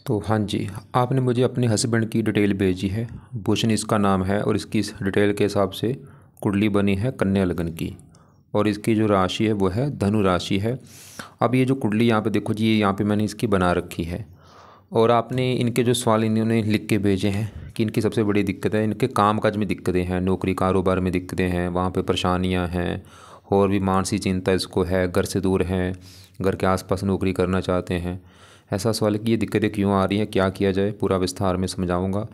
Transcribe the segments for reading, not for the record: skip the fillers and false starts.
तो हाँ जी, आपने मुझे अपने हस्बैंड की डिटेल भेजी है। भूषण इसका नाम है और इसकी इस डिटेल के हिसाब से कुंडली बनी है कन्या लगन की। और इसकी जो राशि है वो है धनु राशि है। अब ये जो कुंडली यहाँ पे देखो जी, ये यहाँ पे मैंने इसकी बना रखी है। और आपने इनके जो सवाल इन्होंने लिख के भेजे हैं कि इनकी सबसे बड़ी दिक्कत है, इनके काम काज में दिक्कतें हैं, नौकरी कारोबार में दिक्कतें हैं, वहाँ पे परेशानियाँ हैं, और भी मानसिक चिंता इसको है, घर से दूर हैं, घर के आसपास नौकरी करना चाहते हैं। ऐसा सवाल है कि ये दिक्कतें क्यों आ रही हैं, क्या किया जाए, पूरा विस्तार में समझाऊंगा।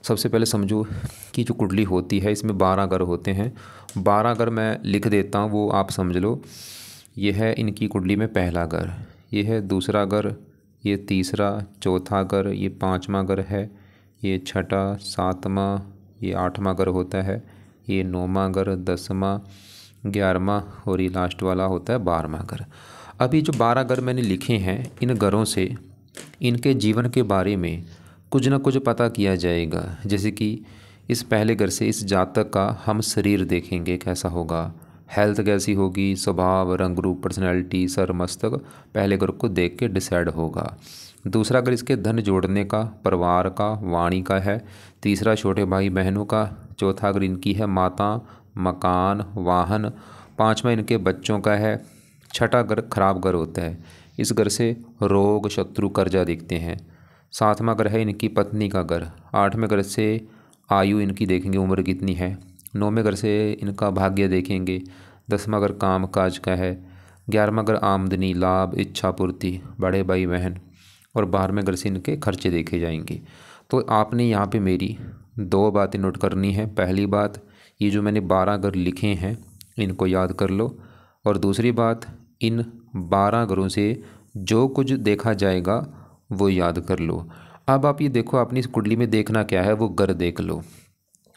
सबसे पहले समझो कि जो कुंडली होती है इसमें 12 घर होते हैं। 12 घर मैं लिख देता हूँ, वो आप समझ लो। ये है इनकी कुंडली में पहला घर, ये है दूसरा घर, ये तीसरा, चौथा घर, ये पाँचवा घर है, ये छठा, सातवां, ये आठवां घर होता है, ये नौवां घर, 10वां, 11वां, और ये लास्ट वाला होता है 12वां घर। अभी जो 12 घर मैंने लिखे हैं, इन घरों से इनके जीवन के बारे में कुछ ना कुछ पता किया जाएगा। जैसे कि इस पहले घर से इस जातक का हम शरीर देखेंगे कैसा होगा, हेल्थ कैसी होगी, स्वभाव, रंग रूप, पर्सनैलिटी, सर मस्तक, पहले घर को देख के डिसाइड होगा। दूसरा घर इसके धन जोड़ने का, परिवार का, वाणी का है। तीसरा छोटे भाई बहनों का। चौथा घर इनकी है माता, मकान, वाहन। पाँचवा इनके बच्चों का है। छठा घर खराब घर होता है, इस घर से रोग, शत्रु, कर्जा दिखते हैं। सातवां घर है इनकी पत्नी का घर। आठवें घर से आयु इनकी देखेंगे, उम्र कितनी है। नौवें घर से इनका भाग्य देखेंगे। 10वां घर काम काज का है। 11वां घर आमदनी, लाभ, इच्छा पूर्ति, बड़े भाई बहन। और 12वें घर से इनके खर्चे देखे जाएंगे। तो आपने यहाँ पे मेरी 2 बातें नोट करनी है। पहली बात, ये जो मैंने 12 घर लिखे हैं इनको याद कर लो। और दूसरी बात, इन 12 घरों से जो कुछ देखा जाएगा वो याद कर लो। अब आप ये देखो, अपनी इस कुंडली में देखना क्या है वो घर देख लो।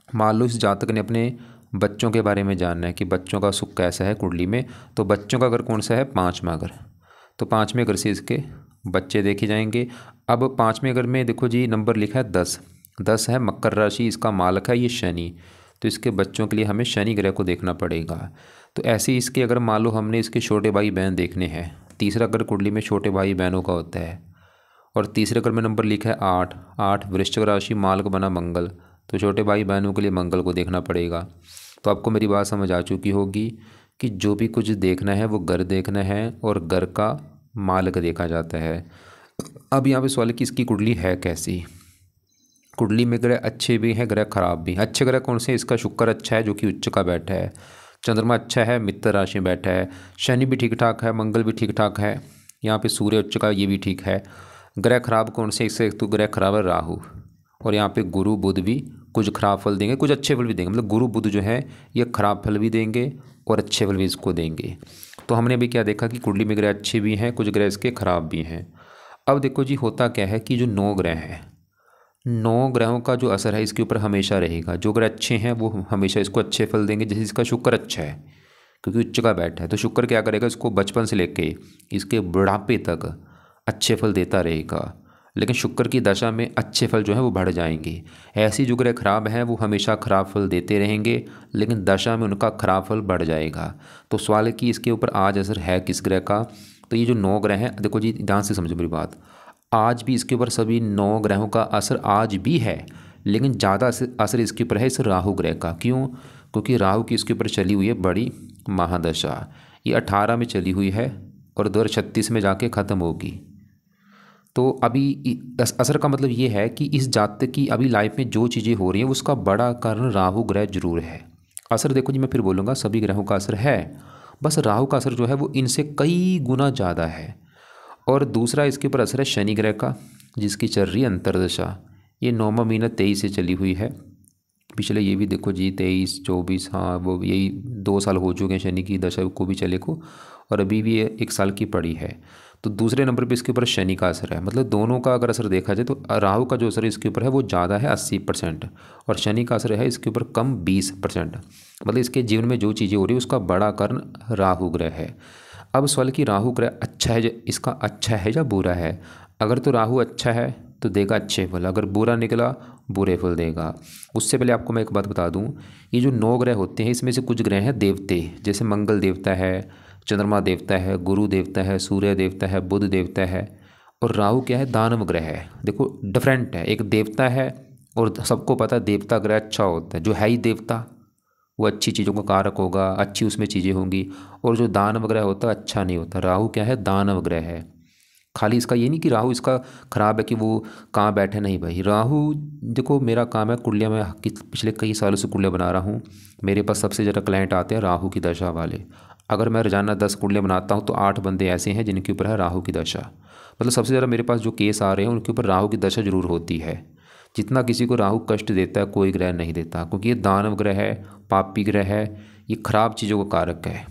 मान लो इस जातक ने अपने बच्चों के बारे में जानना है कि बच्चों का सुख कैसा है कुंडली में, तो बच्चों का घर कौन सा है, 5वां घर। तो 5वें घर से इसके बच्चे देखे जाएंगे। अब 5वें घर में देखो जी, नंबर लिखा है 10। 10 है मकर राशि, इसका मालक है ये शनि। तो इसके बच्चों के लिए हमें शनि ग्रह को देखना पड़ेगा। तो ऐसे ही इसके अगर मान लो हमने इसके छोटे भाई बहन देखने हैं, तीसरा घर कुंडली में छोटे भाई बहनों का होता है। और तीसरे घर में नंबर लिखा है 8। 8 वृश्चिक राशि, मालक बना मंगल। तो छोटे भाई बहनों के लिए मंगल को देखना पड़ेगा। तो आपको मेरी बात समझ आ चुकी होगी कि जो भी कुछ देखना है वो घर देखना है, और घर का मालक देखा जाता है। अब यहाँ पे सवाल है कि इसकी कुंडली है कैसी। कुंडली में ग्रह अच्छे भी हैं, ग्रह खराब भी हैं। अच्छे ग्रह कौन से, इसका शुक्र अच्छा है जो कि उच्च का बैठा है। चंद्रमा अच्छा है, मित्र राशि में बैठा है। शनि भी ठीक ठाक है, मंगल भी ठीक ठाक है। यहाँ पे सूर्य उच्च का, ये भी ठीक है। ग्रह खराब कौन से, इससे तो ग्रह खराब है राहु। और यहाँ पे गुरु बुध भी कुछ खराब फल देंगे, कुछ अच्छे फल भी देंगे। मतलब गुरु बुध जो है ये खराब फल भी देंगे और अच्छे फल भी इसको देंगे। तो हमने अभी क्या देखा कि कुंडली में ग्रह अच्छे भी हैं, कुछ ग्रह इसके खराब भी हैं। अब देखो जी, होता क्या है कि जो 9 ग्रह हैं, 9 ग्रहों का जो असर है इसके ऊपर हमेशा रहेगा। जो ग्रह अच्छे हैं वो हमेशा इसको अच्छे फल देंगे। जैसे इसका शुक्र अच्छा है क्योंकि उच्च का बैठा है, तो शुक्र क्या करेगा, इसको बचपन से लेके इसके बुढ़ापे तक अच्छे फल देता रहेगा। लेकिन शुक्र की दशा में अच्छे फल जो हैं वो बढ़ जाएंगे। ऐसी जो ग्रह खराब हैं वो हमेशा खराब फल देते रहेंगे, लेकिन दशा में उनका खराब फल बढ़ जाएगा। तो सवाल है कि इसके ऊपर आज असर है किस ग्रह का। तो ये जो 9 ग्रह हैं, देखो जी ध्यान से समझो मेरी बात, आज भी इसके ऊपर सभी 9 ग्रहों का असर आज भी है। लेकिन ज़्यादा असर इसके ऊपर है इस राहु ग्रह का। क्यों? क्योंकि राहु की इसके ऊपर चली हुई है बड़ी महादशा। ये 18 में चली हुई है और 2036 में जाके ख़त्म होगी। तो अभी असर का मतलब ये है कि इस जातक की अभी लाइफ में जो चीज़ें हो रही हैं उसका बड़ा कारण राहु ग्रह जरूर है। असर देखो जी, मैं फिर बोलूँगा, सभी ग्रहों का असर है, बस राहु का असर जो है वो इनसे कई गुना ज़्यादा है। और दूसरा इसके ऊपर असर है शनि ग्रह का, जिसकी चल रही है अंतर्दशा। ये 9वां महीना 23 से चली हुई है। पिछले ये भी देखो जी 23, 24, हाँ वो यही 2 साल हो चुके हैं शनि की दशा को भी चले को, और अभी भी ये 1 साल की पड़ी है। तो दूसरे नंबर पे इसके ऊपर शनि का असर है। मतलब दोनों का अगर असर देखा जाए तो राहु का जो असर इसके ऊपर है वो ज़्यादा है 80%, और शनि का असर है इसके ऊपर कम 20%। मतलब इसके जीवन में जो चीज़ें हो रही है उसका बड़ा कारण राहु ग्रह है। अब सवाल कि राहु ग्रह अच्छा है, इसका अच्छा है या बुरा है। अगर तो राहु अच्छा है तो देगा अच्छे फल, अगर बुरा निकला बुरे फल देगा। उससे पहले आपको मैं एक बात बता दूं, ये जो 9 ग्रह होते हैं इसमें से कुछ ग्रह हैं देवते, जैसे मंगल देवता है, चंद्रमा देवता है, गुरु देवता है, सूर्य देवता है, बुध देवता है, और राहु क्या है, दानव ग्रह है। देखो डिफरेंट है, एक देवता है और सबको पता है देवता ग्रह अच्छा होता है, जो है ही देवता वो अच्छी चीज़ों का कारक होगा, अच्छी उसमें चीज़ें होंगी। और जो दानव ग्रह होता है अच्छा नहीं होता। राहु क्या है, दानव ग्रह है। खाली इसका ये नहीं कि राहु इसका खराब है कि वो कहाँ बैठे, नहीं भाई। राहु देखो मेरा काम है कुंडलियाँ, मैं पिछले कई सालों से कुंडलियाँ बना रहा हूँ। मेरे पास सबसे ज़्यादा क्लाइंट आते हैं राहु की दशा वाले। अगर मैं रोजाना 10 कुंडलियाँ बनाता हूँ तो 8 बंदे ऐसे हैं जिनके ऊपर है राहु की दशा। मतलब सबसे ज़्यादा मेरे पास जो केस आ रहे हैं उनके ऊपर राहु की दशा जरूर होती है। जितना किसी को राहु कष्ट देता है कोई ग्रह नहीं देता, क्योंकि ये दानव ग्रह है, पापी ग्रह है, ये खराब चीज़ों का कारक है।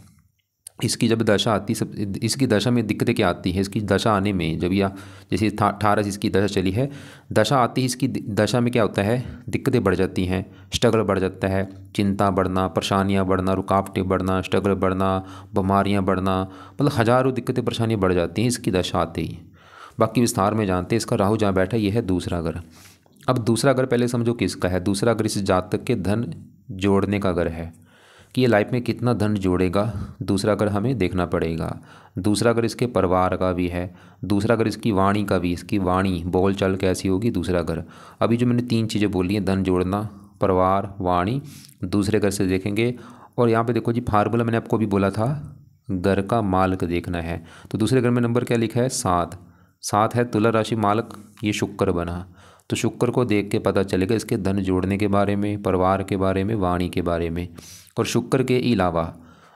इसकी जब दशा आती सब, इसकी दशा में दिक्कतें क्या आती हैं, इसकी दशा आने में जब या जैसे 18 से इसकी दशा चली है, दशा आती है इसकी दशा में क्या होता है, दिक्कतें बढ़ जाती हैं, स्ट्रगल बढ़ जाता है, चिंता बढ़ना, परेशानियां बढ़ना, रुकावटें बढ़ना, स्ट्रगल बढ़ना, बीमारियां बढ़ना, मतलब हज़ारों दिक्कतें परेशानियां बढ़ जाती हैं इसकी दशा आते ही। बाकी विस्तार में जानते हैं। इसका राहु जहाँ बैठा है ये है दूसरा घर। अब दूसरा घर पहले समझो किसका है। दूसरा घर इस जातक के धन जोड़ने का घर है, कि ये लाइफ में कितना धन जोड़ेगा, दूसरा घर हमें देखना पड़ेगा। दूसरा घर इसके परिवार का भी है, दूसरा घर इसकी वाणी का भी, इसकी वाणी बोल चाल कैसी होगी, दूसरा घर। अभी जो मैंने 3 चीज़ें बोली हैं, धन जोड़ना, परिवार, वाणी, दूसरे घर से देखेंगे। और यहाँ पे देखो जी फार्मूला मैंने आपको भी बोला था, घर का मालक देखना है। तो दूसरे घर में नंबर क्या लिखा है, 7। 7 है तुला राशि मालक, ये शुक्र बना। तो शुक्र को देख के पता चलेगा इसके धन जोड़ने के बारे में, परिवार के बारे में, वाणी के बारे में। और शुक्र के अलावा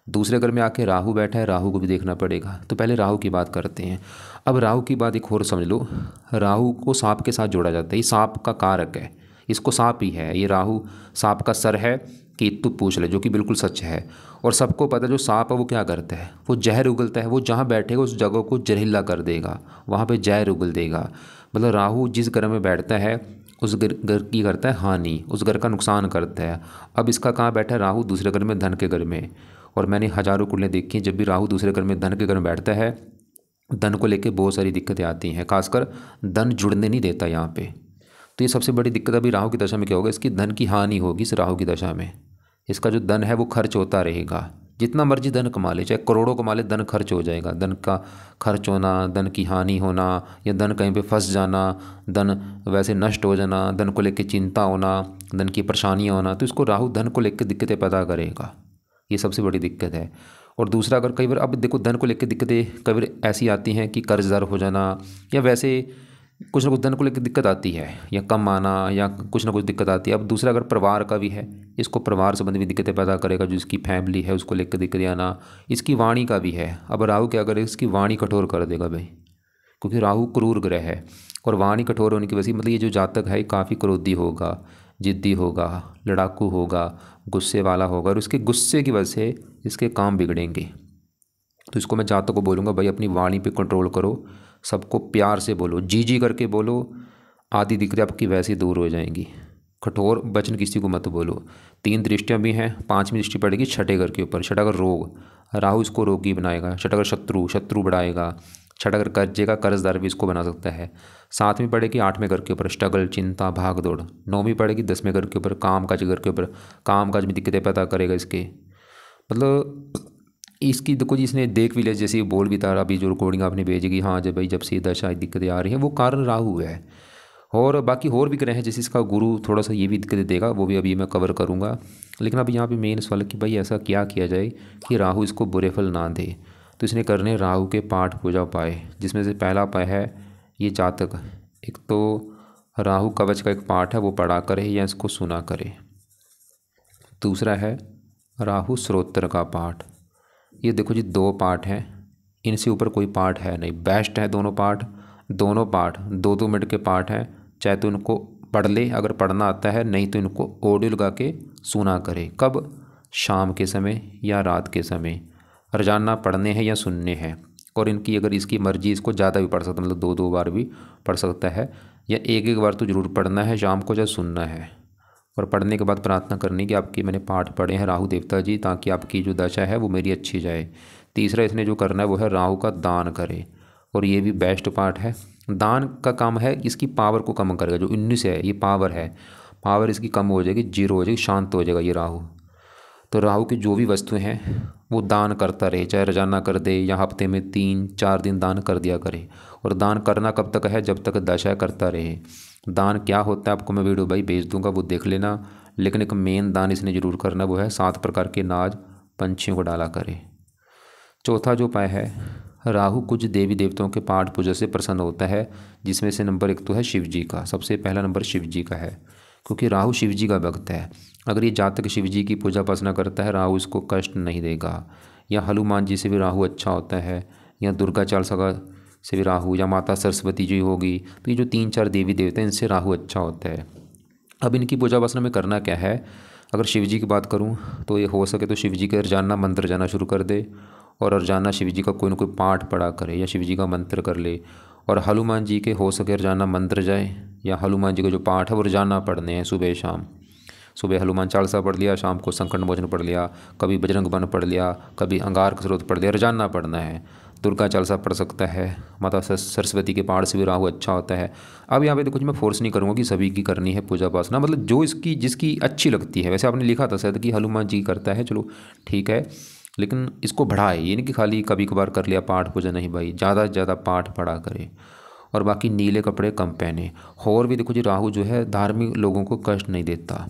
दूसरे घर में आके राहु बैठा है, राहु को भी देखना पड़ेगा। तो पहले राहु की बात करते हैं। अब राहु की बात एक और समझ लो, राहु को सांप के साथ जोड़ा जाता है। ये सांप का कारक है, इसको सांप ही है। ये राहु सांप का सर है कि तू पूछ ले, जो कि बिल्कुल सच है। और सबको पता है जो सांप है वो क्या करता है, वो जहर उगलता है। वो जहाँ बैठेगा उस जगह को जहरीला कर देगा, वहाँ पे जहर उगल देगा। मतलब राहु जिस घर में बैठता है उस घर की करता है हानि, उस घर का नुकसान करता है। अब इसका कहाँ बैठा है राहु, दूसरे घर में, धन के घर में। और मैंने हज़ारों कुंडलियाँ देखी हैं, जब भी राहु दूसरे घर में धन के घर में बैठता है, धन को लेके बहुत सारी दिक्कतें आती हैं। खासकर धन जुड़ने नहीं देता यहाँ पे। तो ये सबसे बड़ी दिक्कत अभी राहु की दशा में क्या होगा, इसकी धन की हानि होगी। इस राहु की दशा में इसका जो धन है वो खर्च होता रहेगा। जितना मर्जी धन कमा ले, चाहे करोड़ों कमा ले, धन खर्च हो जाएगा। धन का खर्च होना, धन की हानि होना, या धन कहीं पे फंस जाना, धन वैसे नष्ट हो जाना, धन को लेकर चिंता होना, धन की परेशानियाँ होना, तो इसको राहु धन को लेकर दिक्कतें पैदा करेगा। ये सबसे बड़ी दिक्कत है। और दूसरा अगर कई बार, अब देखो धन को लेकर दिक्कतें कई बार ऐसी आती हैं कि कर्जदार हो जाना, या वैसे कुछ ना कुछ धन को लेकर दिक्कत आती है, या कम आना, या कुछ ना कुछ दिक्कत आती है। अब दूसरा अगर परिवार का भी है, इसको परिवार संबंधी भी दिक्कतें पैदा करेगा। जो इसकी फैमिली है उसको लेकर दिक्कतें आना। इसकी वाणी का भी है। अब राहु क्या करेगा, इसकी वाणी कठोर कर देगा भाई, क्योंकि राहु क्रूर ग्रह है। और वाणी कठोर होने की वजह से मतलब ये जो जातक है काफ़ी क्रोधी होगा, जिद्दी होगा, लड़ाकू होगा, गुस्से वाला होगा। और उसके गुस्से की वजह से इसके काम बिगड़ेंगे। तो इसको मैं जातक को बोलूँगा भाई अपनी वाणी पे कंट्रोल करो, सबको प्यार से बोलो, जी जी करके बोलो, आधी दिक्कतें आपकी वैसे दूर हो जाएंगी। कठोर वचन किसी को मत बोलो। 3 दृष्टियाँ भी हैं, 5वीं दृष्टि पड़ेगी छठे घर के ऊपर। छठा घर रोग, राहु इसको रोगी बनाएगा। छठा घर शत्रु, शत्रु बढ़ाएगा। छठा घर कर्जे का कर्जदार भी इसको बना सकता है। 7वीं पड़ेगी 8वें घर के ऊपर, स्ट्रगल, चिंता, भाग दौड़। 9वीं पड़ेगी 10वें घर के ऊपर, काम काज घर के ऊपर, काम काज में दिक्कतें पैदा करेगा इसके। मतलब इसकी देखो जी, इसने देख भी लिया, जैसे बोल भी था अभी जो रिकॉर्डिंग आपने भेजेगी, हाँ जब भाई जब से दशा दिक्कतें आ रही हैं वो कारण राहु है। और बाकी और भी ग्रह हैं, जैसे इसका गुरु थोड़ा सा ये भी दिक्कतें देगा, वो भी अभी मैं कवर करूँगा। लेकिन अभी यहाँ पे मेन सवाल कि भाई ऐसा क्या किया जाए कि राहु इसको बुरे फल ना दे। तो इसने करने राहु के पाठ पूजा उपाय, जिसमें से पहला उपाय है ये जातक, एक तो राहु कवच का एक पाठ है वो पढ़ा करे या इसको सुना करे। दूसरा है राहु स्त्रोत्र का पाठ। ये देखो जी 2 पाठ हैं, इनसे ऊपर कोई पाठ है नहीं, बेस्ट है दोनों पाठ। दोनों पाठ 2-2 मिनट के पाठ हैं, चाहे तो इनको पढ़ ले अगर पढ़ना आता है, नहीं तो इनको ऑडियो लगा के सुना करे। कब, शाम के समय या रात के समय। रोजाना पढ़ने हैं या सुनने हैं। और इनकी अगर इसकी मर्जी इसको ज़्यादा भी पढ़ सकता है, मतलब 2-2 बार भी पढ़ सकता है, या एक बार तो ज़रूर पढ़ना है, शाम को चाहे सुनना है। और पढ़ने के बाद प्रार्थना करनी कि आपकी मैंने पाठ पढ़े हैं राहु देवता जी, ताकि आपकी जो दशा है वो मेरी अच्छी जाए। तीसरा इसने जो करना है वो है राहु का दान करे, और ये भी बेस्ट पार्ट है। दान का काम है इसकी पावर को कम करेगा। जो 19 है ये पावर है, पावर इसकी कम हो जाएगी, 0 हो जाएगी, शांत हो जाएगा ये राहु। तो राहु की जो भी वस्तुएं हैं वो दान करता रहे, चाहे रोजाना कर दे या हफ्ते में 3-4 दिन दान कर दिया करे। और दान करना कब तक है? जब तक दशा करता रहे। दान क्या होता है आपको मैं वीडियो भाई भेज दूंगा, वो देख लेना। लेकिन एक मेन दान इसने जरूर करना, वो है 7 प्रकार के नाज पंछियों को डाला करे। चौथा जो उपाय है, राहु कुछ देवी देवताओं के पाठ पूजा से प्रसन्न होता है, जिसमें से नंबर 1 तो है शिव जी का। सबसे पहला नंबर शिव जी का है, क्योंकि राहु शिव जी का भक्त है। अगर ये जातक शिव जी की पूजा उपासना करता है, राहु इसको कष्ट नहीं देगा। या हनुमान जी से भी राहु अच्छा होता है, या दुर्गा चालीसा का से भी राहु, या माता सरस्वती जी होगी, तो ये जो 3-4 देवी देवता हैं इनसे राहु अच्छा होता है। अब इनकी पूजा उपासना में करना क्या है? अगर शिव जी की बात करूं तो ये हो सके तो शिव जी के रोजाना मंत्र जाना शुरू कर दे, और रोजाना शिव जी का कोई ना कोई पाठ पढ़ा करे या शिव जी का मंत्र कर ले। और हनुमान जी के हो सके रोजाना मंत्र जाए, या हनुमान जी के जो पाठ है वो रोजाना पढ़ने हैं सुबह शाम। सुबह हनुमान चालीसा पढ़ लिया, शाम को संकट मोचन पढ़ लिया, कभी बजरंग बन पढ़ लिया, कभी अंगार का स्रोत पढ़ लिया, रोजाना पढ़ना है। दुर्गा चालीसा पढ़ सकता है, माता सरस्वती के पाठ से भी राहु अच्छा होता है। अब यहाँ पे देखो जी, मैं फोर्स नहीं करूँगा कि सभी की करनी है पूजा उपासना, मतलब जो इसकी जिसकी अच्छी लगती है। वैसे आपने लिखा था शायद कि हनुमान जी करता है, चलो ठीक है, लेकिन इसको बढ़ाए, ये नहीं कि खाली कभी कभार कर लिया पाठ पूजा, नहीं भाई, ज़्यादा से ज़्यादा पाठ पढ़ा करे। और बाकी नीले कपड़े कम पहने। और भी देखो जी, राहु जो है धार्मिक लोगों को कष्ट नहीं देता।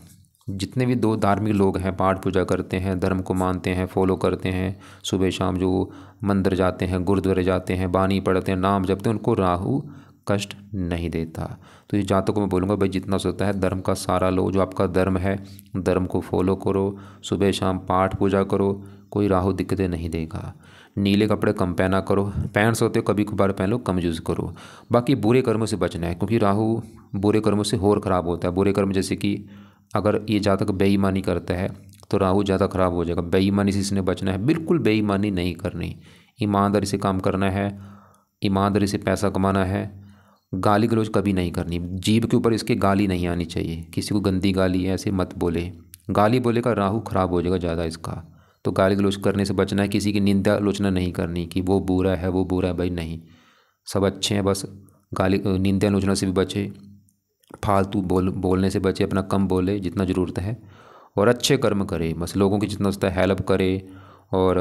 जितने भी दो धार्मिक लोग हैं, पाठ पूजा करते हैं, धर्म को मानते हैं, फॉलो करते हैं, सुबह शाम जो मंदिर जाते हैं, गुरुद्वारे जाते हैं, बानी पढ़ते हैं, नाम जपते हैं, उनको राहु कष्ट नहीं देता। तो ये जातकों को मैं बोलूँगा भाई, जितना सोचता है धर्म का सारा लो, जो आपका धर्म है धर्म को फॉलो करो, सुबह शाम पाठ पूजा करो, कोई राहु दिक्कतें नहीं देगा। नीले कपड़े कम पहना करो, पहन सकते हो कभी कभार पहन लो, कम यूज़ करो। बाकी बुरे कर्मों से बचना है, क्योंकि राहु बुरे कर्मों से और ख़राब होता है। बुरे कर्म जैसे कि अगर ये जातक बेईमानी करता है तो राहु ज़्यादा ख़राब हो जाएगा। बेईमानी से इसने बचना है, बिल्कुल बेईमानी नहीं करनी, ईमानदारी से काम करना है, ईमानदारी से पैसा कमाना है। गाली गलौज कभी नहीं करनी, जीभ के ऊपर इसके गाली नहीं आनी चाहिए, किसी को गंदी गाली ऐसे मत बोले। गाली बोलेगा राहु खराब हो जाएगा ज़्यादा इसका। तो गाली गलौज करने से बचना है, किसी की निंदा आलोचना नहीं करनी कि वो बुरा है वो बुरा है, भाई नहीं, सब अच्छे हैं, बस गाली निंदा आलोचना से भी बचे, फालतू बोलने से बचे, अपना कम बोले जितना ज़रूरत है, और अच्छे कर्म करे, बस लोगों की जितना होता है हेल्प करे। और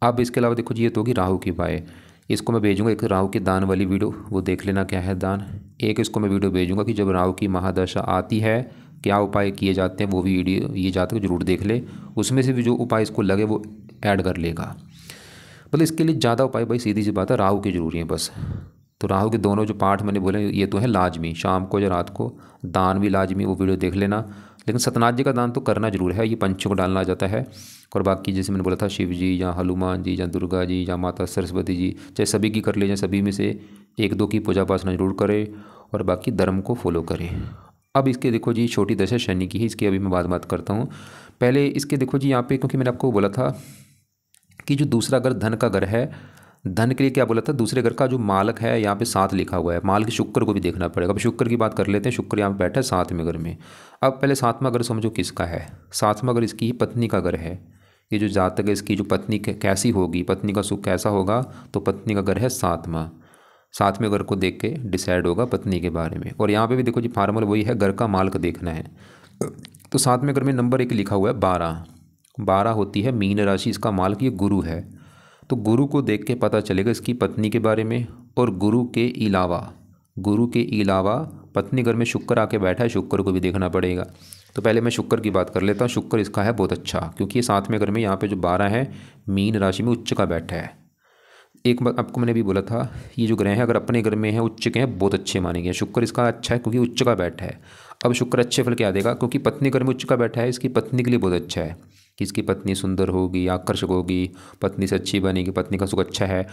अब इसके अलावा देखो जी, ये तो होगी राहु की उपाय। इसको मैं भेजूंगा एक राहु के दान वाली वीडियो, वो देख लेना क्या है दान। एक इसको मैं वीडियो भेजूंगा कि जब राहु की महादशा आती है क्या उपाय किए जाते हैं, वो भी वीडियो ये जातक जरूर देख ले, उसमें से भी जो उपाय इसको लगे वो ऐड कर लेगा। मतलब इसके लिए ज़्यादा उपाय भाई सीधी सी बात है, राहु के जरूरी हैं बस। तो राहु के दोनों जो पाठ मैंने बोले ये तो है लाजमी, शाम को या रात को, दान भी लाजमी, वो वीडियो देख लेना। लेकिन सतनाथ जी का दान तो करना जरूर है, ये पंचों को डालना जाता है। और बाकी जैसे मैंने बोला था, शिव जी या हनुमान जी या दुर्गा जी या माता सरस्वती जी, चाहे सभी की कर ले, चाहे सभी में से 1-2 की पूजा उपासना जरूर करें, और बाकी धर्म को फॉलो करें। अब इसके देखो जी, छोटी दशा शनि की है, इसकी अभी मैं बात करता हूँ। पहले इसके देखो जी यहाँ पे, क्योंकि मैंने आपको बोला था कि जो दूसरा घर धन का घर है, धन के लिए क्या बोला था, दूसरे घर का जो मालक है यहाँ पे 7 लिखा हुआ है, मालक शुक्र को भी देखना पड़ेगा। अब शुक्र की बात कर लेते हैं, शुक्र यहाँ पे बैठा है 7वें घर में। अब पहले 7वां घर समझो किसका है, 7वां घर इसकी पत्नी का घर है। ये जो जातक है इसकी जो पत्नी कैसी होगी, पत्नी का सुख कैसा होगा, तो पत्नी का घर है 7वें घर को देख के डिसाइड होगा पत्नी के बारे में। और यहाँ पे भी देखो जी, फार्मूला वही है, घर का मालक देखना है। तो 7वें घर में नंबर 1 लिखा हुआ है 12 होती है मीन राशि, इसका मालक ये गुरु है। तो गुरु को देख के पता चलेगा इसकी पत्नी के बारे में। और गुरु के अलावा पत्नी घर में शुक्र आके बैठा है, शुक्र को भी देखना पड़ेगा। तो पहले मैं शुक्र की बात कर लेता हूँ। शुक्र इसका है बहुत अच्छा, क्योंकि ये 7वें घर में यहाँ पे जो 12 है मीन राशि में उच्च का बैठा है। एक बार आपको मैंने भी बोला था, ये जो ग्रह हैं अगर अपने घर में है उच्च के हैं, बहुत अच्छे मानेंगे। शुक्र इसका अच्छा है क्योंकि उच्च का बैठा है। अब शुक्र अच्छे फल क्या देगा, क्योंकि पत्नी घर में उच्च का बैठा है, इसकी पत्नी के लिए बहुत अच्छा है कि इसकी पत्नी सुंदर होगी, आकर्षक होगी, पत्नी से अच्छी बनेगी, पत्नी का सुख अच्छा है।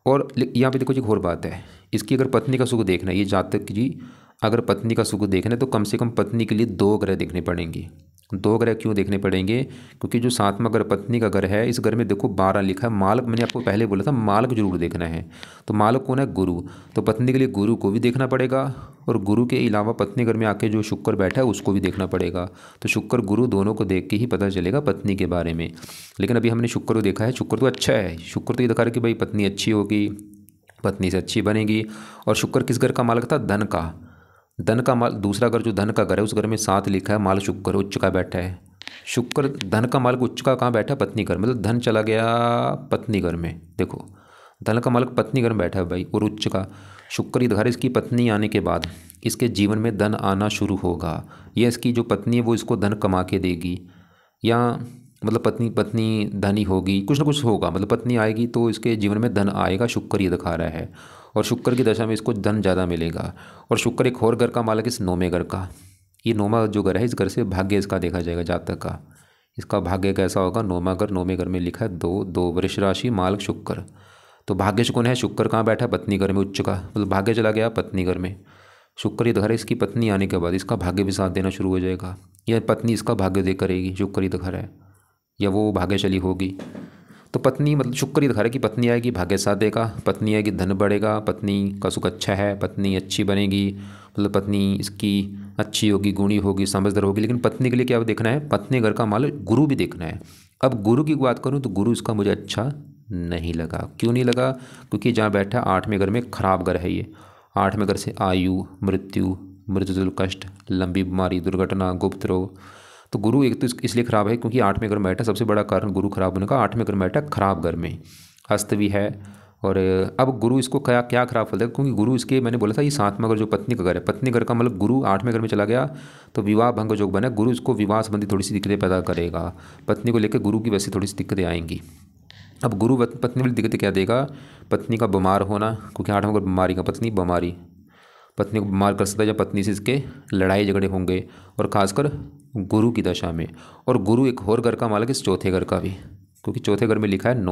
और यहाँ पे देखो जी एक और बात है, इसकी अगर पत्नी का सुख देखना है, ये जातक जी अगर पत्नी का सुख देखना है तो कम से कम पत्नी के लिए 2 ग्रह देखने पड़ेंगे। 2 ग्रह क्यों देखने पड़ेंगे, क्योंकि जो 7वां घर पत्नी का घर है, इस घर में देखो 12 लिखा है, मालक मैंने आपको पहले बोला था मालक जरूर देखना है। तो मालक कौन है, गुरु। तो पत्नी के लिए गुरु को भी देखना पड़ेगा, और गुरु के अलावा पत्नी घर में आके जो शुक्र बैठा है उसको भी देखना पड़ेगा। तो शुक्र गुरु दोनों को देख के ही पता चलेगा पत्नी के बारे में। लेकिन अभी हमने शुक्र को देखा है, शुक्र तो अच्छा है, शुक्र तो ये दिखा रहा है कि भाई पत्नी अच्छी होगी, पत्नी से अच्छी बनेगी। और शुक्र किस घर का मालक था, धन का माल। दूसरा घर जो धन का घर है उस घर में 7 लिखा है, माल शुक्र उच्च का बैठा है। शुक्र धन का मालिक उच्च का कहाँ बैठा, पत्नी घर, मतलब धन चला गया पत्नी घर में। देखो धन का मालिक पत्नी घर में बैठा है भाई, और उच्च का शुक्र इधर, इसकी पत्नी आने के बाद इसके जीवन में धन आना शुरू होगा। या इसकी जो पत्नी है वो इसको धन कमा के देगी, या मतलब पत्नी पत्नी धनी होगी, कुछ ना कुछ होगा, मतलब पत्नी आएगी तो इसके जीवन में धन आएगा, शुक्र ये दिखा रहा है। और शुक्र की दशा में इसको धन ज़्यादा मिलेगा। और शुक्र एक और घर का मालिक इस नौवें घर का, ये नौवां जो घर है इस घर से भाग्य इसका देखा जाएगा जातक का। इसका भाग्य कैसा होगा, नौवां घर, नौवें घर में लिखा है 2 वृष राशि मालिक शुक्र। तो भाग्य से कौन है, शुक्र कहाँ बैठा, पत्नी घर में उच्च का, मतलब भाग्य चला गया पत्नी घर में। शुक्र इधर है, इसकी पत्नी आने के बाद इसका भाग्य भी साथ देना शुरू हो जाएगा, या पत्नी इसका भाग्य दे करेगी, शुक्र इधर है, या वो भाग्यशाली होगी। तो पत्नी मतलब शुक्र ही दिखा रहा है कि पत्नी आएगी भाग्य साथ देगा, पत्नी आएगी धन बढ़ेगा, पत्नी का सुख अच्छा है, पत्नी अच्छी बनेगी, मतलब पत्नी इसकी अच्छी होगी, गुणी होगी, समझदार होगी। लेकिन पत्नी के लिए क्या देखना है, पत्नी घर का मालिक गुरु भी देखना है। अब गुरु की बात करूँ तो गुरु इसका मुझे अच्छा नहीं लगा। क्यों नहीं लगा, क्योंकि जहाँ बैठा 8वें घर में खराब घर है ये। 8वें घर से आयु, मृत्यु, मृत्यु कष्ट, लंबी बीमारी, दुर्घटना, गुप्त रोग। तो गुरु एक तो इसलिए खराब है क्योंकि 8वें घर में बैठा, सबसे बड़ा कारण गुरु खराब होने का, 8वें घर में बैठा खराब घर में, हस्त भी है। और अब गुरु इसको क्या क्या खराब फल देगा, क्योंकि गुरु इसके मैंने बोला था ये 7वां घर जो पत्नी का घर है, पत्नी घर का मतलब गुरु 8वें घर में चला गया तो विवाह भंग योग बना, गुरु इसको विवाह संबंधी थोड़ी सी दिक्कतें पैदा करेगा। पत्नी को लेकर गुरु की वैसे थोड़ी सी दिक्कतें आएंगी। अब गुरु पत्नी वाली दिक्कतें क्या देगा, पत्नी का बीमार होना, क्योंकि 8वां घर बीमारी का, पत्नी बीमारी, पत्नी को बीमार कर सकता है, या पत्नी से इसके लड़ाई झगड़े होंगे, और खासकर गुरु की दशा में। और गुरु एक और घर का मालिक इस चौथे घर का भी, क्योंकि चौथे घर में लिखा है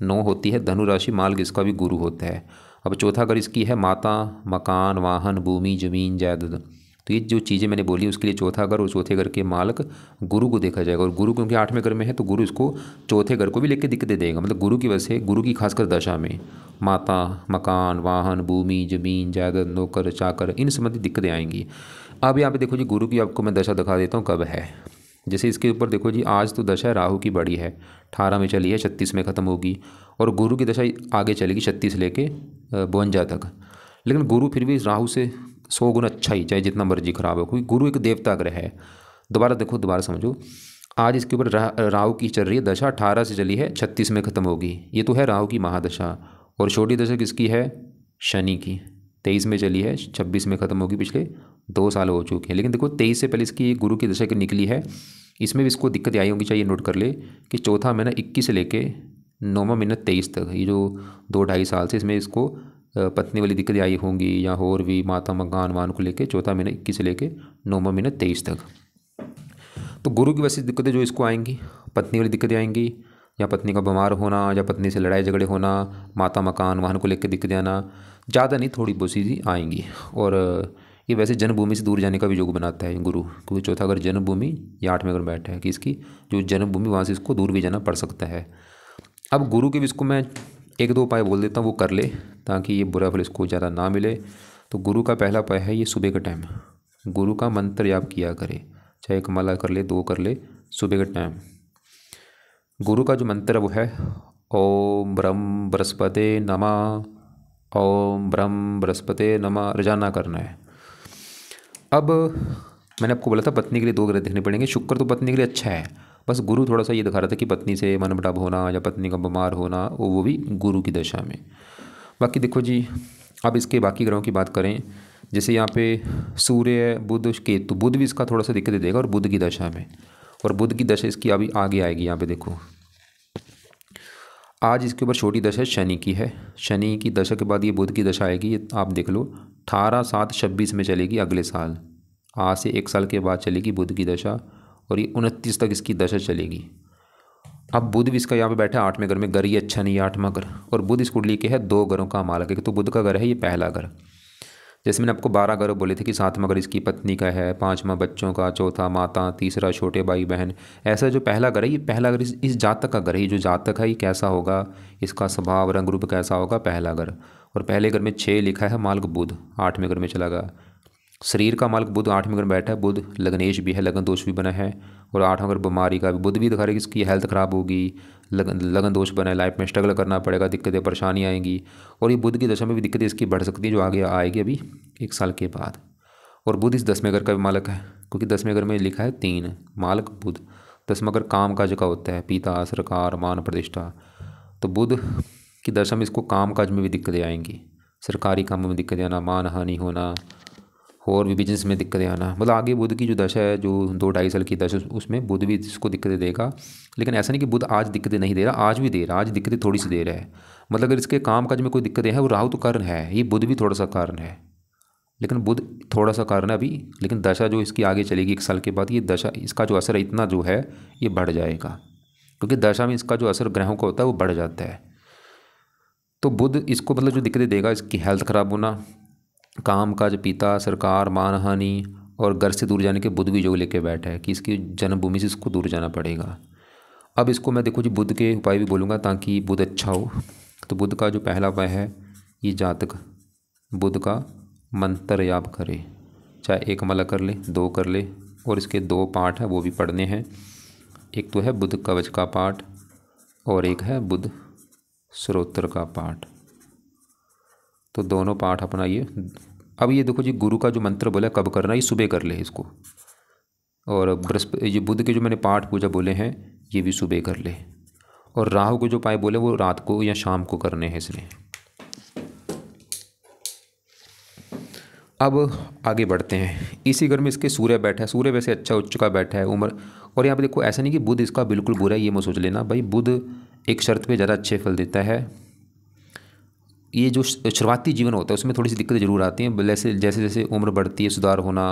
9 होती है धनु राशि मालिक, इसका भी गुरु होता है। अब चौथा घर इसकी है माता, मकान, वाहन, भूमि, जमीन, जायदाद। तो ये जो चीज़ें मैंने बोली उसके लिए चौथा घर और चौथे घर के मालिक गुरु को देखा जाएगा। और गुरु क्योंकि 8वें घर में है तो गुरु इसको चौथे घर को भी लेकर दिक्कतें देगा, मतलब गुरु की वजह से, गुरु की खासकर दशा में माता, मकान, वाहन, भूमि, जमीन, जायदाद, नौकर चाकर, इन संबंधी दिक्कतें आएंगी। अब यहाँ पे देखो जी गुरु की आपको मैं दशा दिखा देता हूँ कब है। जैसे इसके ऊपर देखो जी, आज तो दशा राहु की बड़ी है, 18 में चली है, 36 में ख़त्म होगी। और गुरु की दशा आगे चलेगी 36 लेके 52 तक। लेकिन गुरु फिर भी राहु से 100 गुना अच्छा ही, चाहे जितना मर्जी खराब हो, क्योंकि गुरु एक देवता ग्रह है। दोबारा देखो, दोबारा समझो, आज इसके ऊपर राहु की चल रही है दशा, 18 से चली है, 36 में ख़त्म होगी। ये तो है राहु की महादशा। और छोटी दशा किसकी है, शनि की, 23 में चली है, 26 में ख़त्म होगी, पिछले 2 साल हो चुके हैं। लेकिन देखो 23 से पहले इसकी गुरु की दशा की निकली है, इसमें भी इसको दिक्कत आई होंगी, चाहिए नोट कर ले कि चौथा महीना 21 से लेके 9वां महीना 23 तक, ये जो 2-2.5 साल से इसमें इसको पत्नी वाली दिक्कतें आई होंगी, या और भी माता, मकान, वाहन को लेके चौथा महीना 21 से लेके 9वां महीना 23 तक। तो गुरु की वैसी दिक्कतें जो इसको आएंगी, पत्नी वाली दिक्कतें आएंगी, या पत्नी का बीमार होना, या पत्नी से लड़ाई झगड़े होना, माता, मकान, वाहन को लेकर दिक्कतें आना, ज़्यादा नहीं थोड़ी बहुत सी आएंगी। और ये वैसे जन्मभूमि से दूर जाने का भी योग बनाता है गुरु, क्योंकि चौथा अगर जन्मभूमि या 8वें घर बैठा है कि इसकी जो जन्मभूमि वहाँ से इसको दूर भी जाना पड़ सकता है। अब गुरु के भी इसको मैं 1-2 उपाय बोल देता हूँ, वो कर ले ताकि ये बुरा फल इसको ज़्यादा ना मिले। तो गुरु का पहला उपाय है ये सुबह का टाइम गुरु का मंत्र याद किया करे, चाहे 1 माला कर ले, 2 कर ले, सुबह का टाइम। गुरु का जो मंत्र है वो है ओम ब्रह्म बृहस्पते नमः, ओम ब्रह्म बृहस्पते नमः, रोजाना करना है। अब मैंने आपको बोला था पत्नी के लिए 2 ग्रह देखने पड़ेंगे। शुक्र तो पत्नी के लिए अच्छा है, बस गुरु थोड़ा सा ये दिखा रहा था कि पत्नी से मनमुटाव होना या पत्नी का बीमार होना, वो भी गुरु की दशा में। बाकी देखो जी, अब इसके बाकी ग्रहों की बात करें, जैसे यहाँ पे सूर्य, बुध, केतु, बुध भी इसका थोड़ा सा दिक्कत देगा, और बुध की दशा में, और बुध की दशा इसकी अभी आगे आएगी। यहाँ पे देखो आज इसके ऊपर छोटी दशा शनि की है, शनि की दशा के बाद ये बुध की दशा आएगी। ये आप देख लो 18/7/26 में चलेगी, अगले साल, आज से 1 साल के बाद चलेगी बुध की दशा, और ये 29 तक इसकी दशा चलेगी। अब बुध भी इसका यहाँ पे बैठा है 8वें घर में, घर ये अच्छा नहीं है 8वां घर, और बुध इस कुंडली के है 2 घरों का मालिक है। तो बुध का घर है ये पहला घर, जैसे मैंने आपको 12 घर बोले थे कि 7वां घर इसकी पत्नी का है, 5वां बच्चों का, चौथा माता, तीसरा छोटे भाई बहन। ऐसा जो पहला घर है, ये पहला घर इस जातक का घर है। ये जो जातक है ये कैसा होगा, इसका स्वभाव रंग रूप कैसा होगा, पहला घर। और पहले घर में 6 लिखा है, मालिक बुध 8वें घर में चला गया। शरीर का मालिक बुध 8वें घर में बैठा है, बुध लग्नेश भी है, लगन दोष भी बना है। और 8वां घर बीमारी का भी, बुध भी दिखा रहा है कि इसकी हेल्थ ख़राब होगी, लगन दोष बना है, लाइफ में स्ट्रगल करना पड़ेगा, दिक्कतें परेशानी आएंगी। और ये बुध की दशा में भी दिक्कतें इसकी बढ़ सकती है, जो आगे आएगी अभी 1 साल के बाद। और बुध इस 10वें घर का भी मालिक है, क्योंकि 10वें घर में लिखा है 3, मालिक बुध। 10वां घर काम काज का होता है, पिता, सरकार, मान प्रतिष्ठा। तो बुध की दशा में इसको काम काज में भी दिक्कतें आएंगी, सरकारी कामों में दिक्कतें आना, मान हानि होना, और भी बिजनेस में दिक्कतें आना। मतलब आगे बुध की जो दशा है, जो 2-2.5 साल की दशा, उसमें बुध भी इसको दिक्कतें देगा। लेकिन ऐसा नहीं कि बुध आज दिक्कतें नहीं दे रहा, आज भी दे रहा, आज दिक्कतें थोड़ी सी दे रहा है। मतलब अगर इसके काम काज में कोई दिक्कतें हैं, वो राहु तो कारण है, ये बुध भी थोड़ा सा कारण है। लेकिन बुध थोड़ा सा कारण है अभी, लेकिन दशा जो इसकी आगे चलेगी 1 साल के बाद, ये दशा इसका जो असर है इतना जो है ये बढ़ जाएगा, क्योंकि दशा में इसका जो असर ग्रहों का होता है वो बढ़ जाता है। तो बुध इसको मतलब जो दिक्कतें देगा, इसकी हेल्थ खराब होना, काम काज, पिता, सरकार, मान हानि, और घर से दूर जाने के बुध भी जो लेके बैठा है कि इसकी जन्मभूमि से इसको दूर जाना पड़ेगा। अब इसको मैं देखो जी बुध के उपाय भी बोलूँगा ताकि बुध अच्छा हो। तो बुध का जो पहला उपाय है, ये जातक बुध का मंत्र याप करे, चाहे 1 माला कर ले, 2 कर ले, और इसके 2 पाठ हैं वो भी पढ़ने हैं। एक तो है बुध कवच का पाठ और एक है बुध स्तोत्र का पाठ। तो दोनों पाठ अपना ये। अब ये देखो जी गुरु का जो मंत्र बोला कब करना, ये सुबह कर ले इसको। और बृहस्पति, ये बुध के जो मैंने पाठ पूजा बोले हैं ये भी सुबह कर ले। और राहु को जो उपाय बोले वो रात को या शाम को करने हैं इसने। अब आगे बढ़ते हैं। इसी घर में इसके सूर्य बैठा है, सूर्य वैसे अच्छा उच्च का बैठा है उम्र। और यहाँ पे देखो ऐसा नहीं कि बुध इसका बिल्कुल बुरा है, ये मत सोच लेना भाई। बुध एक शर्त पे ज़्यादा अच्छे फल देता है। ये जो शुरुआती जीवन होता है उसमें थोड़ी सी दिक्कतें जरूर आती हैं, जैसे जैसे जैसे उम्र बढ़ती है सुधार होना,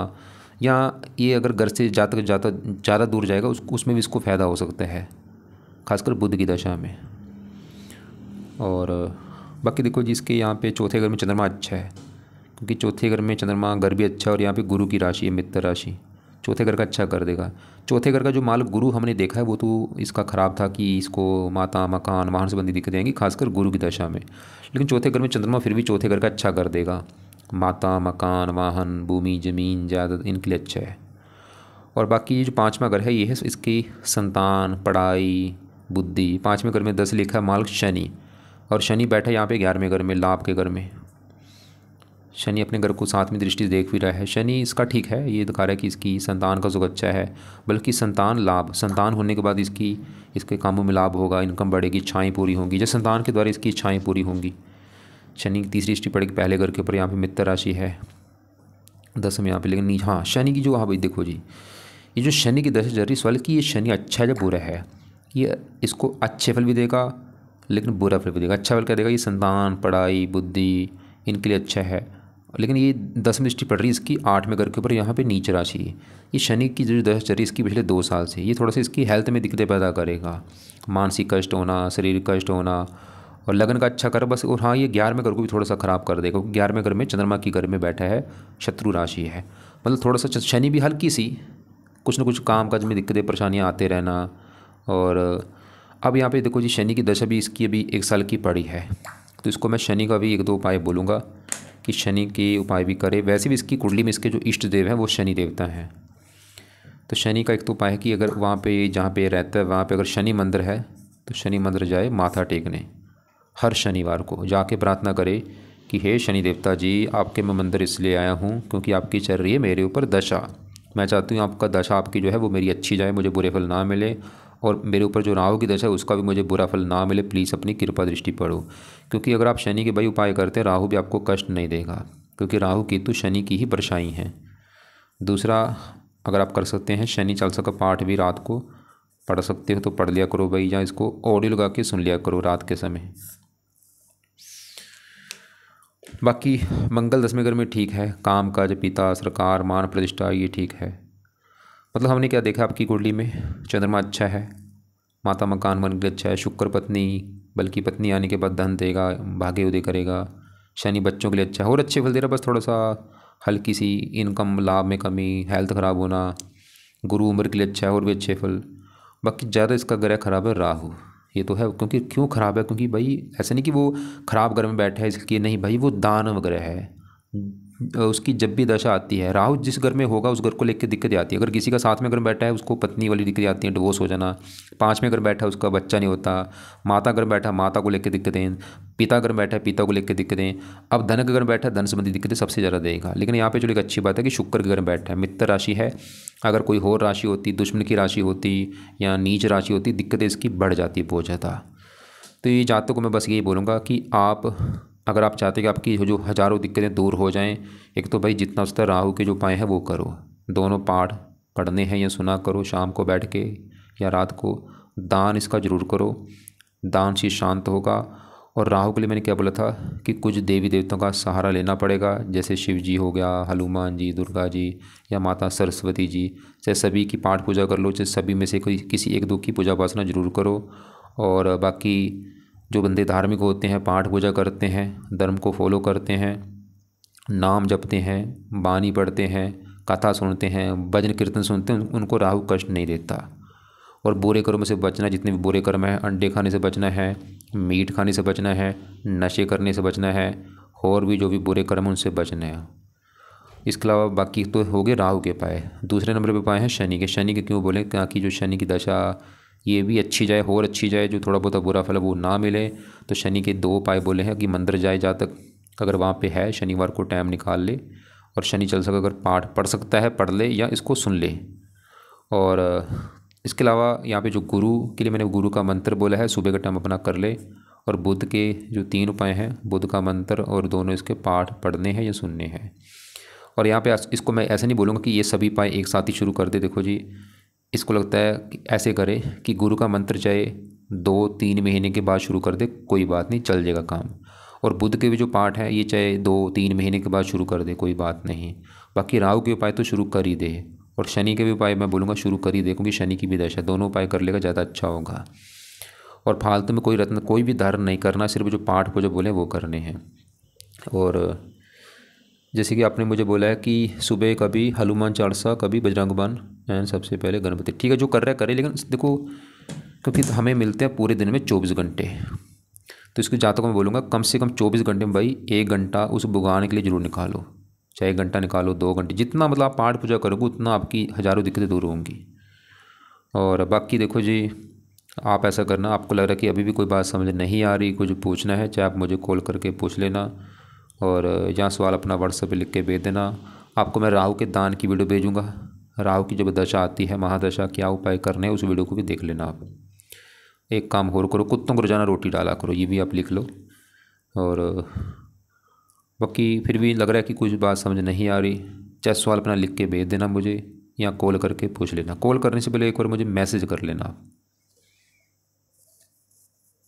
या ये अगर घर से जाता जाता ज़्यादा दूर जाएगा उसमें भी इसको फ़ायदा हो सकता है, खासकर बुध की दशा में। और बाकी देखो जी इसके यहाँ पे चौथे घर में चंद्रमा अच्छा है, क्योंकि चौथे घर में चंद्रमा घर भी अच्छा है, और यहाँ पे गुरु की राशि है मित्र राशि, चौथे घर का अच्छा कर देगा। चौथे घर का जो मालक गुरु हमने देखा है वो तो इसका ख़राब था कि इसको माता, मकान, वाहन संबंधी दिक्कतें आएंगी, खासकर गुरु की दशा में। लेकिन चौथे घर में चंद्रमा फिर भी चौथे घर का अच्छा कर देगा, माता, मकान, वाहन, भूमि, ज़मीन, जायदाद, इनके लिए अच्छा है। और बाकी ये जो 5वां घर है ये है इसकी संतान, पढ़ाई, बुद्धि। 5वें घर में 10 लिखा है मालक शनि, और शनि बैठा है यहाँ पे 11वें घर में, लाभ के घर में। शनि अपने घर को 7वीं दृष्टि से देख भी रहा है। शनि इसका ठीक है, ये दिखा रहा है कि इसकी संतान का सुख अच्छा है, बल्कि संतान लाभ, संतान होने के बाद इसके कामों में लाभ होगा, इनकम बढ़ेगी, इच्छाएँ पूरी होंगी, जैसे संतान के द्वारा इसकी इच्छाएँ पूरी होंगी। शनि की 3री दृष्टि पड़ेगी पहले घर के ऊपर, यहाँ पे मित्र राशि है 10 में यहाँ पे। लेकिन हाँ शनि की जो, हाँ भाई देखो जी ये जो शनि की दशा चल रही सवाल कि ये शनि अच्छा है या बुरा है। ये इसको अच्छे फल भी देगा लेकिन बुरा फल भी देगा। अच्छा फल क्या देगा, ये संतान, पढ़ाई, बुद्धि, इनके लिए अच्छा है। लेकिन ये 10वीं दृष्टि पड़ रही है इसकी 8वें घर के ऊपर, यहाँ पे नीच राशि है। ये शनि की जो दशा चल रही है इसकी पिछले 2 साल से, ये थोड़ा सा इसकी हेल्थ में दिक्कतें पैदा करेगा, मानसिक कष्ट होना, शारीरिक कष्ट होना, और लगन का अच्छा कर बस। और हाँ ये 11वें घर को भी थोड़ा सा ख़राब कर देगा, 11वें घर में चंद्रमा की घर में बैठा है, शत्रु राशि है। मतलब थोड़ा सा शनि भी हल्की सी कुछ ना कुछ काम काज में दिक्कतें परेशानियाँ आते रहना। और अब यहाँ पे देखो जी शनि की दशा भी इसकी अभी 1 साल की पड़ी है, तो इसको मैं शनि का भी 1-2 उपाय बोलूँगा कि शनि के उपाय भी करे। वैसे भी इसकी कुंडली में इसके जो इष्ट देव हैं वो शनि देवता हैं। तो शनि का एक तो उपाय है कि अगर वहाँ पे जहाँ पे रहता है वहाँ पे अगर शनि मंदिर है तो शनि मंदिर जाए माथा टेकने, हर शनिवार को जाके प्रार्थना करे कि हे शनि देवता जी, आपके मैं मंदिर इसलिए आया हूँ क्योंकि आपकी चल रही है मेरे ऊपर दशा। मैं चाहती हूँ आपका दशा आपकी जो है वो मेरी अच्छी जाए, मुझे बुरे फल ना मिले, और मेरे ऊपर जो राहु की दशा है उसका भी मुझे बुरा फल ना मिले। प्लीज़ अपनी कृपा दृष्टि पड़ो, क्योंकि अगर आप शनि के भाई उपाय करते हैं राहु भी आपको कष्ट नहीं देगा, क्योंकि राहु केतु शनि की ही परछाई हैं। दूसरा, अगर आप कर सकते हैं शनि चालीसा का पाठ भी रात को पढ़ सकते हो तो पढ़ लिया करो भाई, या इसको ऑडियो लगा के सुन लिया करो रात के समय। बाकी मंगल 10वें घर में ठीक है, काम काज, पिता, सरकार, मान प्रतिष्ठा, ये ठीक है। मतलब हमने क्या देखा आपकी कुंडली में, चंद्रमा अच्छा है, माता, मकान, मन के अच्छा है, शुक्र पत्नी, बल्कि पत्नी आने के बाद धन देगा, भाग्य उदय करेगा, शनि बच्चों के लिए अच्छा है और अच्छे फल दे रहा, बस थोड़ा सा हल्की सी इनकम लाभ में कमी, हेल्थ ख़राब होना, गुरु उम्र के लिए अच्छा है और भी अच्छे फल। बाकी ज़्यादा इसका ग्रह खराब है राहु, ये तो है। क्योंकि क्यों ख़राब है, क्योंकि भाई ऐसा नहीं कि वो ख़राब घर में बैठा है इसलिए, नहीं भाई वो दानव ग्रह है, उसकी जब भी दशा आती है, राहु जिस घर में होगा उस घर को लेकर दिक्कत आती है। अगर किसी का 7 में घर बैठा है उसको पत्नी वाली दिक्कत आती है, डिवोर्स हो जाना। 5 में घर बैठा है उसका बच्चा नहीं होता। माता घर बैठा, माता को लेकर दिक्कतें। पिता घर बैठा है, पिता को लेकर दिक्कतें। अब धन का घर बैठा है, धन संबंधी दिक्कतें सबसे ज़्यादा देगा। लेकिन यहाँ पे जो एक अच्छी बात है कि शुक्र के घर में बैठा है, मित्र राशि है। अगर कोई और राशि होती, दुश्मन की राशि होती या नीच राशि होती, दिक्कतें इसकी बढ़ जाती है बहुत ज़्यादा। तो ये जातकों को मैं बस यही बोलूँगा कि आप, अगर आप चाहते हैं कि आपकी जो हज़ारों दिक्कतें दूर हो जाएं, एक तो भाई जितना उसका राहु के जो उपाय हैं वो करो। दोनों पाठ पढ़ने हैं या सुना करो शाम को बैठ के या रात को। दान इसका ज़रूर करो, दान से शांत होगा। और राहु के लिए मैंने क्या बोला था कि कुछ देवी देवताओं का सहारा लेना पड़ेगा, जैसे शिव जी हो गया, हनुमान जी, दुर्गा जी या माता सरस्वती जी। चाहे सभी की पाठ पूजा कर लो, चाहे सभी में से कोई किसी एक दो की पूजा उपासना जरूर करो। और बाकी जो बंदे धार्मिक होते हैं, पाठ पूजा करते हैं, धर्म को फॉलो करते हैं, नाम जपते हैं, बानी पढ़ते हैं, कथा सुनते हैं, भजन कीर्तन सुनते हैं, उनको राहु कष्ट नहीं देता। और बुरे कर्म से बचना, जितने भी बुरे कर्म हैं, अंडे खाने से बचना है, मीट खाने से बचना है, नशे करने से बचना है, और भी जो भी बुरे कर्म हैं उनसे बचना है। इसके अलावा बाकी तो हो गए राहु के उपाय। दूसरे नंबर पे उपाय हैं शनि के। शनि के क्यों बोले, ताकि जो शनि की दशा ये भी अच्छी जाए और अच्छी जाए, जो थोड़ा बहुत बुरा फल वो ना मिले। तो शनि के 2 उपाय बोले हैं कि मंदिर जाए, जातक अगर वहाँ पे है शनिवार को टाइम निकाल ले, और शनि चल सके अगर पाठ पढ़ सकता है पढ़ ले या इसको सुन ले। और इसके अलावा यहाँ पे जो गुरु के लिए मैंने गुरु का मंत्र बोला है, सुबह का टाइम अपना कर ले। और बुध के जो 3 उपाय हैं, बुध का मंत्र और दोनों इसके पाठ पढ़ने हैं या सुनने हैं। और यहाँ पे इसको मैं ऐसे नहीं बोलूँगा कि ये सभी उपाय एक साथ ही शुरू कर दे। देखो जी, इसको लगता है कि ऐसे करे कि गुरु का मंत्र चाहे 2-3 महीने के बाद शुरू कर दे, कोई बात नहीं, चल जाएगा काम। और बुध के भी जो पाठ है ये चाहे 2-3 महीने के बाद शुरू कर दे, कोई बात नहीं। बाकी राहु के उपाय तो शुरू कर ही दे, और शनि के भी उपाय मैं बोलूँगा शुरू कर ही दे, क्योंकि शनि की भी दशा, दोनों उपाय कर लेगा ज़्यादा अच्छा होगा। और फालतू में कोई रत्न कोई भी धारण नहीं करना, सिर्फ जो पाठ को जो बोले वो करने हैं। और जैसे कि आपने मुझे बोला है कि सुबह कभी हनुमान चालीसा, कभी बजरंग बाण एंड सबसे पहले गणपति। ठीक है, जो कर रहा है करे, लेकिन देखो क्योंकि हमें मिलते हैं पूरे दिन में 24 घंटे, तो इसके जातकों में बोलूँगा कम से कम 24 घंटे में भाई 1 घंटा उस भगवान के लिए जरूर निकालो। चाहे 1 घंटा निकालो, 2 घंटे, जितना मतलब आप पाठ पूजा करोगे उतना आपकी हज़ारों दिक्कतें दूर होंगी। और बाकी देखो जी, आप ऐसा करना, आपको लग रहा है कि अभी भी कोई बात समझ नहीं आ रही, कुछ पूछना है, चाहे आप मुझे कॉल करके पूछ लेना। और यहाँ सवाल अपना व्हाट्सएप पे लिख के भेज देना। आपको मैं राहु के दान की वीडियो भेजूँगा। राहु की जब दशा आती है, महादशा, क्या उपाय करने हैं, उस वीडियो को भी देख लेना आप। एक काम और करो, कुत्तों को रोजाना रोटी डाला करो, ये भी आप लिख लो। और बाकी फिर भी लग रहा है कि कुछ बात समझ नहीं आ रही, चाहे सवाल अपना लिख के भेज देना मुझे, या कॉल करके पूछ लेना। कॉल करने से पहले एक बार मुझे मैसेज कर लेना आप।